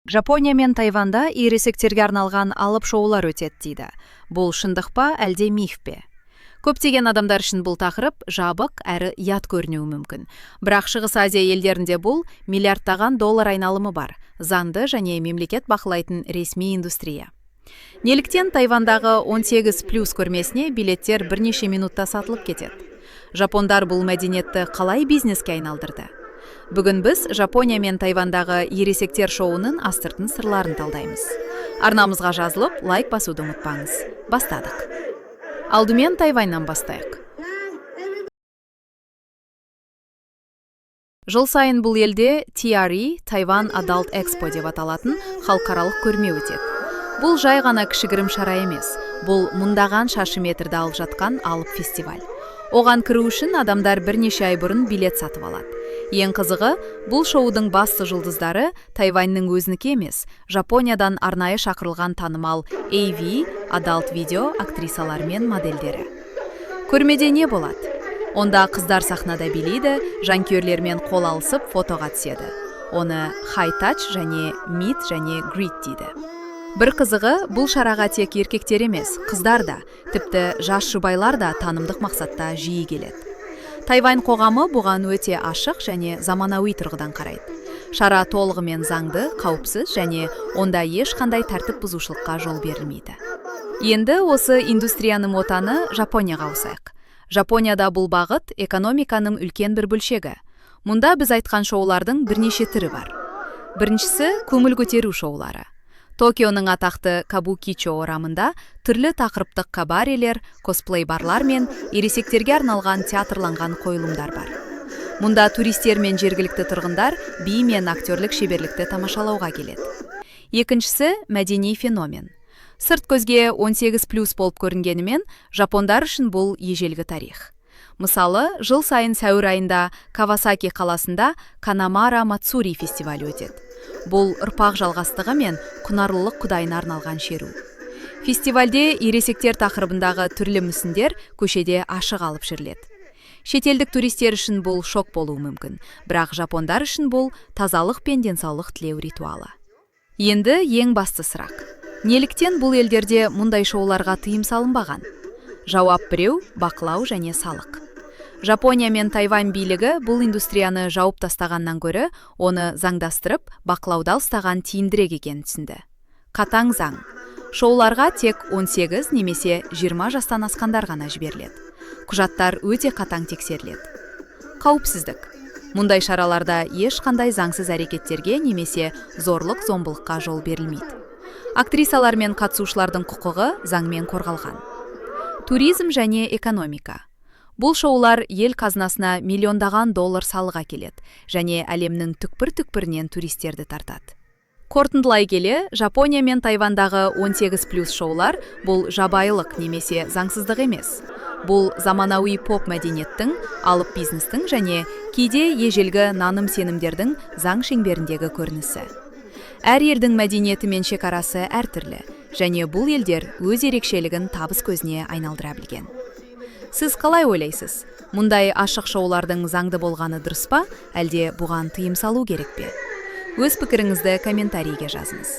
Жапония мен Тайванда ересектерге арналған алып шоулар өтеді дейді. Бұл шындық па, әлде миф пе? Көптеген адамдар үшін бұл тақырып жабық әрі ят көрінуі мүмкін. Бірақ Шығыс Азия елдерінде бұл миллиардтаған доллар айналымы бар, заңды және мемлекет бақылайтын ресми индустрия. Неліктен Тайвандағы 18+ көрмесіне билеттер бірнеше минутта сатылып кетеді? Жапондар бұл мәдениетті қалай бизнеске айналдырды? Бүгін біз Жапония мен Тайвандағы ересектер шоуының астыртын сырларын талдаймыз. Арнамызға жазылып, лайк басуды ұмытпаңыз. Бастадық. Алдымен Тайваньнан бастайық. Жыл сайын бұл елде TRE Taiwan Adult Expo деп аталатын халықаралық көрме өтеді. Бұл жай ғана кішігірім шара емес, бұл мыңдаған шаршы метрді алып жатқан алып фестиваль. Оған кіру үшін адамдар бірнеше ай бұрын билет сатып алады. Ең қызығы, бұл шоудың басты жұлдыздары Тайваньның өзінікі емес, Жапониядан арнайы шақырылған танымал AV, Adult видео актрисалар мен модельдері. Көрмеде не болады? Онда қыздар сахнада билейді, жанкүйерлермен қол алысып фотоға түседі. Оны high touch және meet және greet дейді. Бір қызығы, бұл шараға тек еркектер емес, қыздар да, тіпті жас жұбайлар да танымдық мақсатта жиі келеді. Тайвань қоғамы бұған өте ашық және заманауи тұрғыдан қарайды. Шара толығымен заңды, қауіпсіз және онда ешқандай тәртіп бұзушылыққа жол берілмейді. Енді осы индустрияның отаны Жапонияға ауысайық. Жапонияда бұл бағыт экономиканың үлкен бір бөлшегі. Мұнда біз айтқан шоулардың бірнеше түрі бар. Біріншісі көңіл көтеру шоулары. Токионың атақты Кабукичо орамында түрлі тақырыптық кабарелер, косплей барлар мен ересектерге арналған театрланған қойылымдар бар. Мұнда туристер мен жергілікті тұрғындар би мен актерлік шеберлікті тамашалауға келеді. Екіншісі мәдени феномен. Сырт көзге 18+ болып көрінгенімен, жапондар үшін бұл ежелгі тарих. Мысалы, жыл сайын сәуір айында Кавасаки қаласында Канамара Мацури фестивалі өтеді. Бұл ұрпақ жалғастығы мен құнарлылық құдайына арналған шеру. Фестивальде ересектер тақырыбындағы түрлі мүсіндер көшеде ашық алып жүріледі. Шетелдік туристер үшін бұл шок болуы мүмкін, бірақ жапондар үшін бұл тазалық пен денсаулық тілеу ритуалы. Енді ең басты сұрақ. Неліктен бұл елдерде мұндай шоуларға тыйым салынбаған? Жауап біреу, бақылау және салық. Жапония мен Тайвань билігі бұл индустрияны жауып тастағаннан гөрі, оны заңдастырып, бақылауда ұстаған тиімдірек екенін түсінді. Қатаң заң. Шоуларға тек 18 немесе 20 жастан асқандар ғана жіберіледі. Құжаттар өте қатаң тексеріледі. Қауіпсіздік. Мұндай шараларда ешқандай заңсыз әрекеттерге немесе зорлық-зомбылыққа жол берілмейді. Актрисалар мен қатысушылардың құқығы заңмен қорғалған. Туризм және экономика. Бұл шоулар ел қазынасына миллиондаған доллар салыға келеді және әлемнің түкпір-түкпірінен туристерді тартады. Қорытындылай келе, Жапония мен Тайвандағы 18+ шоулар бұл жабайылық немесе заңсыздық емес. Бұл заманауи поп мәдениеттің, алып бизнестің және кейде ежелгі наным-сенімдердің заң шеңберіндегі көрінісі. Әр елдің мәдениеті мен шекарасы әртүрлі, және бұл елдер өз ерекшелігін табыс көзіне айналдыра білген. Сіз қалай ойлайсыз? Мұндай ашық шоулардың заңды болғаны дұрыс па, әлде бұған тыйым салу керек пе? Өз пікіріңізді комментарийге жазыңыз.